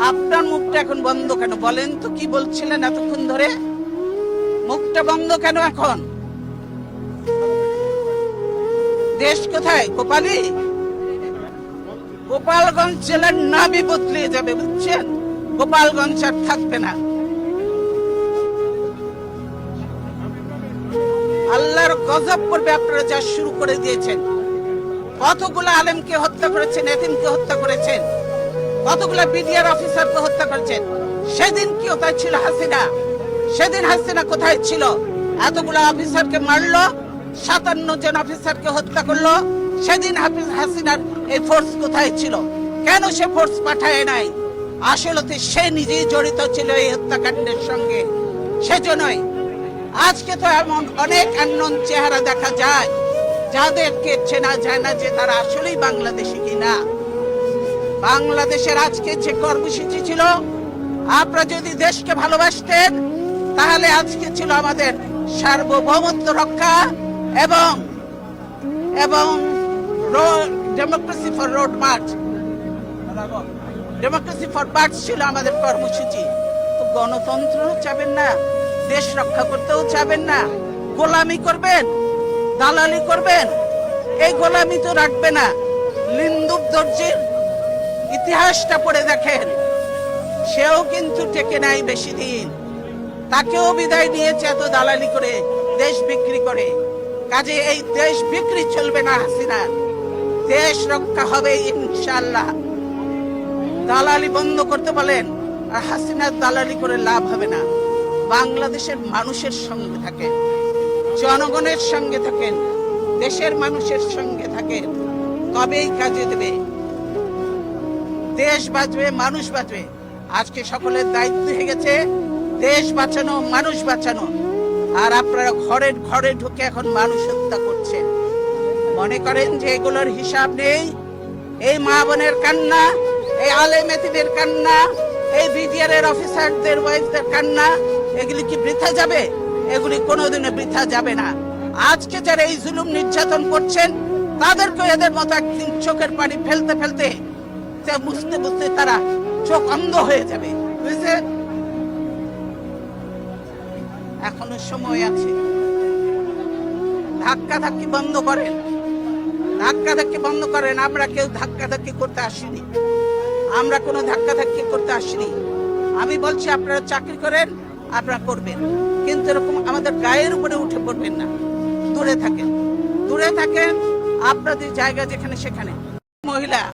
আপনার মুখটা এখন বন্ধ কেন বলেন তো? কি বলছিলেন এতক্ষণ ধরে? মুখটা বন্ধ কেন এখন? দেশ কোথায়? কোপালি? গোপালগঞ্জ জেলার নামই বদলে যাবে, বুঝছেন? গোপালগঞ্জ আর থাকবে না। আল্লাহর গজব করবে আপনারা যা শুরু করে দিয়েছেন। কতগুলো আলেমকে হত্যা করেছেন, এতিমকে হত্যা করেছেন, কতগুলো বিডিআর অফিসারকে হত্যা করেছেন। সেদিন কি কোথায় ছিল হাসিনা? সেদিন হাসিনা কোথায় ছিল? এতগুলো অফিসারকে মারলো, 57 জন অফিসারকে হত্যা করলো। সেদিন হাসিনার এই ফোর্স কোথায় ছিল? কেন সে ফোর্স পাঠায় নাই? আসলে সে নিজেই জড়িত ছিল এই হত্যাকাণ্ডের সঙ্গে। সেজন্যই আজকে তো এমন অনেক আননোন চেহারা দেখা যায় যাদেরকে চেনা যায় না যে তারা আসলেই বাংলাদেশি কিনা। বাংলাদেশের আজকে যে কর্মসূচি ছিল, আপনারা যদি দেশকে ভালোবাসতেন তাহলে আজকে ছিল আমাদের সার্বভৌমত্ব রক্ষা এবং democracy for road March, democracy for March ছিল আমাদের কর্মসূচি। তো গণতন্ত্র চাবেন না, দেশ রক্ষা করতেও চাবেন না, গোলামি করবেন, দালালি করবেন। এই গোলামি তো রাখবে না। লিন্দুক দর্জির ইতিহাসটা পড়ে দেখেন, সেও কিন্তু টেকে নাই বেশি দিন। তাকেও বিদায় নিয়েছে এত দালালি করে, দেশ বিক্রি করে। কাজে এই দেশ বিক্রি চলবে না হাসিনা, দেশ রক্ষা হবে ইনশাআল্লাহ। দালালি বন্ধ করতে বলেন, আর হাসিনার দালালি করে লাভ হবে না। বাংলাদেশের মানুষের সঙ্গে থাকেন, জনগণের সঙ্গে থাকেন, দেশের মানুষের সঙ্গে থাকেন, তবেই কাজে দেবে। দেশ বাঁচবে, মানুষ বাঁচবে। আজকে সকলের দায়িত্ব হয়ে গেছে দেশ বাঁচানো, মানুষ বাঁচানো। আর আপনারা ঘরে ঘরে ঢুকে এখন মানুষ হত্যা করছেন। মনে করেন যে এগুলোর হিসাব নেই? এই মা বোনের কান্না, এই আলেম এতিমের কান্না, এই বিডিআর এর অফিসারদের ওয়াইফদের কান্না, এগুলি কি বৃথা যাবে? এগুলি কোনোদিনও বৃথা যাবে না। আজকে যারা এই জুলুম নির্যাতন করছেন তাদেরকে এদের মতো একদিন চোখের পানি ফেলতে ফেলতে বুঝতে বুঝতে তারা চোখ অন্ধ হয়ে যাবে, বুঝছেন? এখনো সময় আছে। ধাক্কা ধাক্কি বন্ধ করেন, ধাক্কা ধাক্কি বন্ধ করেন। আমরা কেউ ধাক্কা ধাক্কি করতে আসিনি, আমরা কোনো ধাক্কা ধাক্কি করতে আসিনি। আমি বলছি আপনারা চাকরি করেন, আপনারা করবেন, কিন্তু এরকম আমাদের গায়ের উপরে উঠে পড়বেন না। দূরে থাকেন, দূরে থাকেন। আপনাদের জায়গা যেখানে সেখানে। মহিলা